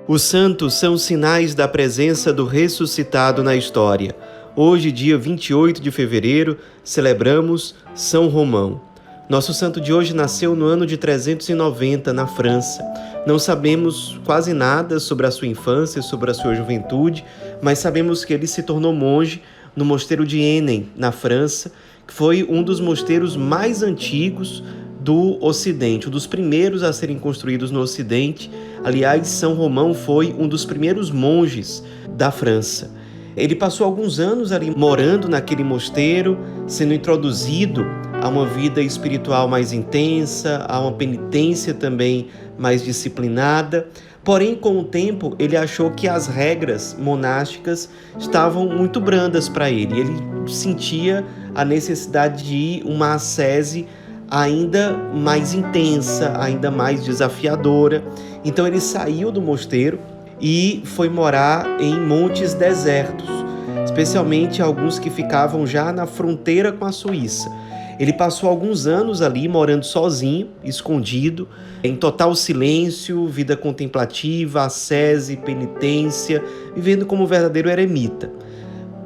Os santos são sinais da presença do ressuscitado na história. Hoje, dia 28 de fevereiro, celebramos São Romão. Nosso santo de hoje nasceu no ano de 390, na França. Não sabemos quase nada sobre a sua infância, sobre a sua juventude, mas sabemos que ele se tornou monge no mosteiro de Énen, na França, que foi um dos mosteiros mais antigos do Ocidente, um dos primeiros a serem construídos no Ocidente. Aliás, São Romão foi um dos primeiros monges da França. Ele passou alguns anos ali morando naquele mosteiro, sendo introduzido a uma vida espiritual mais intensa, a uma penitência também mais disciplinada. Porém, com o tempo, ele achou que as regras monásticas estavam muito brandas para ele. Ele sentia a necessidade de uma ascese ainda mais intensa, ainda mais desafiadora. Então ele saiu do mosteiro e foi morar em montes desertos, especialmente alguns que ficavam já na fronteira com a Suíça. Ele passou alguns anos ali morando sozinho, escondido, em total silêncio, vida contemplativa, ascese, penitência, vivendo como um verdadeiro eremita.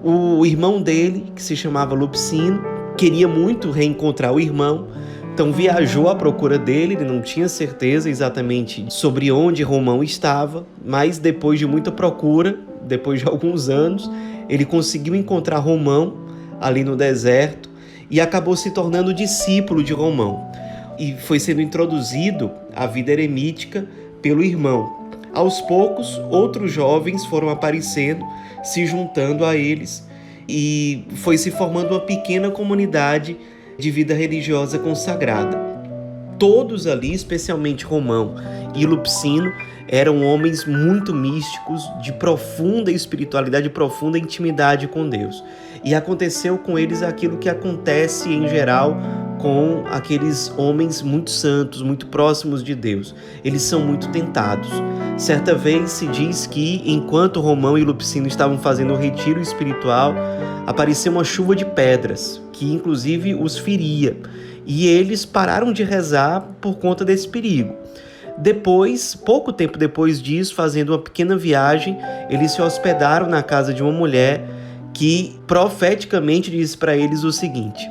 O irmão dele, que se chamava Lupicino, queria muito reencontrar o irmão, então viajou à procura dele. Ele não tinha certeza exatamente sobre onde Romão estava, mas depois de muita procura, depois de alguns anos, ele conseguiu encontrar Romão ali no deserto e acabou se tornando discípulo de Romão. E foi sendo introduzido à vida eremítica pelo irmão. Aos poucos, outros jovens foram aparecendo, se juntando a eles, e foi se formando uma pequena comunidade de vida religiosa consagrada. Todos ali, especialmente Romão e Lupicino, eram homens muito místicos, de profunda espiritualidade, de profunda intimidade com Deus. E aconteceu com eles aquilo que acontece em geral com aqueles homens muito santos, muito próximos de Deus. Eles são muito tentados. Certa vez se diz que, enquanto Romão e Lupicino estavam fazendo um retiro espiritual, apareceu uma chuva de pedras, que inclusive os feria. E eles pararam de rezar por conta desse perigo. Depois, pouco tempo depois disso, fazendo uma pequena viagem, eles se hospedaram na casa de uma mulher que profeticamente disse para eles o seguinte: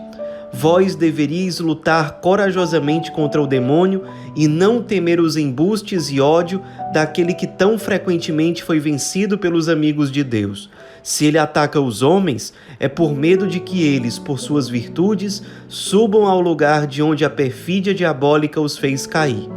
vós deveríeis lutar corajosamente contra o demônio e não temer os embustes e ódio daquele que tão frequentemente foi vencido pelos amigos de Deus. Se ele ataca os homens, é por medo de que eles, por suas virtudes, subam ao lugar de onde a perfídia diabólica os fez cair.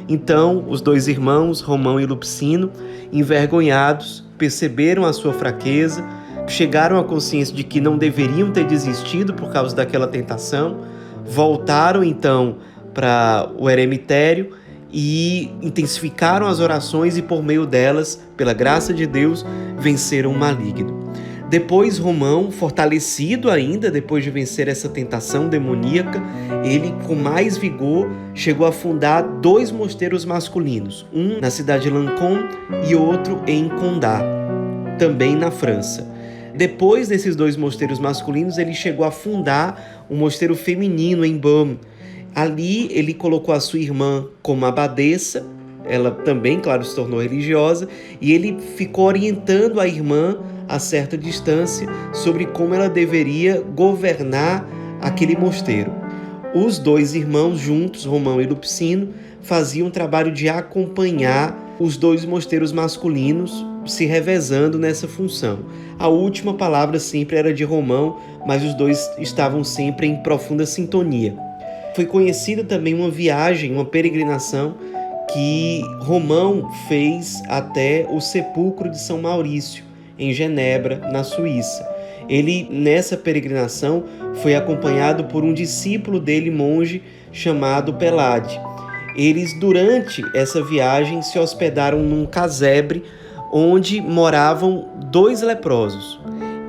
Então, os dois irmãos, Romão e Lupicino, envergonhados, perceberam a sua fraqueza, chegaram à consciência de que não deveriam ter desistido por causa daquela tentação, voltaram então para o eremitério e intensificaram as orações e por meio delas, pela graça de Deus, venceram o maligno. Depois Romão, fortalecido ainda depois de vencer essa tentação demoníaca, ele com mais vigor chegou a fundar 2 mosteiros masculinos, um na cidade de Lancôme e outro em Condá, também na França. Depois desses 2 mosteiros masculinos, ele chegou a fundar um mosteiro feminino em Baume. Ali ele colocou a sua irmã como abadesa, ela também, claro, se tornou religiosa, e ele ficou orientando a irmã a certa distância sobre como ela deveria governar aquele mosteiro. Os 2 irmãos juntos, Romão e Lupicino, faziam o trabalho de acompanhar os 2 mosteiros masculinos, se revezando nessa função. A última palavra sempre era de Romão, mas os 2 estavam sempre em profunda sintonia. Foi conhecida também uma viagem, uma peregrinação que Romão fez até o sepulcro de São Maurício, em Genebra, na Suíça. Ele, nessa peregrinação, foi acompanhado por um discípulo dele, monge, chamado Pelade. Eles, durante essa viagem, se hospedaram num casebre onde moravam 2 leprosos.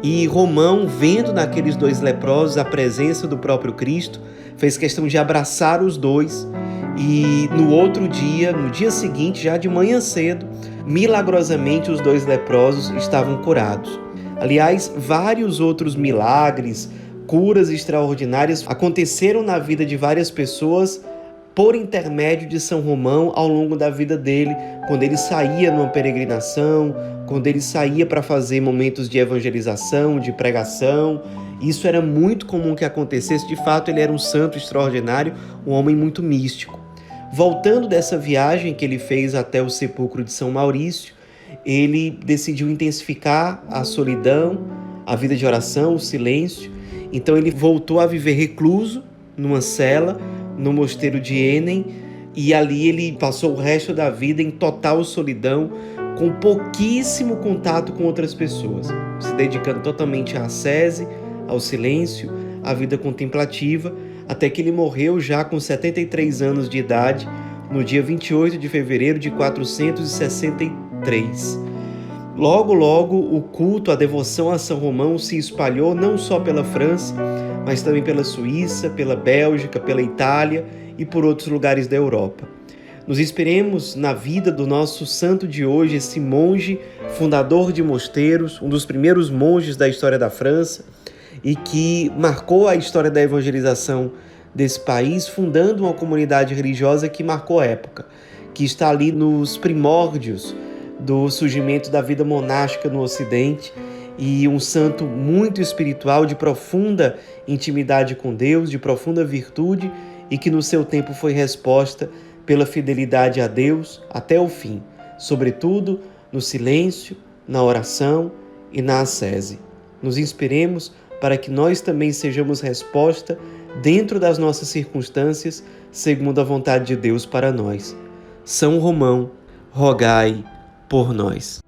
E Romão, vendo naqueles 2 leprosos a presença do próprio Cristo, fez questão de abraçar os 2 e no outro dia, no dia seguinte, já de manhã cedo, milagrosamente os 2 leprosos estavam curados. Aliás, vários outros milagres, curas extraordinárias aconteceram na vida de várias pessoas por intermédio de São Romão ao longo da vida dele, quando ele saía numa peregrinação, quando ele saía para fazer momentos de evangelização, de pregação. Isso era muito comum que acontecesse. De fato, ele era um santo extraordinário, um homem muito místico. Voltando dessa viagem que ele fez até o sepulcro de São Maurício, ele decidiu intensificar a solidão, a vida de oração, o silêncio. Então ele voltou a viver recluso numa cela, no mosteiro de Énem, e ali ele passou o resto da vida em total solidão, com pouquíssimo contato com outras pessoas, se dedicando totalmente à ascese, ao silêncio, à vida contemplativa, até que ele morreu já com 73 anos de idade, no dia 28 de fevereiro de 463. Logo, o culto, a devoção a São Romão se espalhou não só pela França, mas também pela Suíça, pela Bélgica, pela Itália e por outros lugares da Europa. Nos inspiremos na vida do nosso santo de hoje, esse monge, fundador de mosteiros, um dos primeiros monges da história da França, e que marcou a história da evangelização desse país, fundando uma comunidade religiosa que marcou a época, que está ali nos primórdios do surgimento da vida monástica no Ocidente, e um santo muito espiritual, de profunda intimidade com Deus, de profunda virtude, e que no seu tempo foi resposta pela fidelidade a Deus até o fim, sobretudo no silêncio, na oração e na ascese. Nos inspiremos para que nós também sejamos resposta dentro das nossas circunstâncias, segundo a vontade de Deus para nós. São Romão, rogai por nós.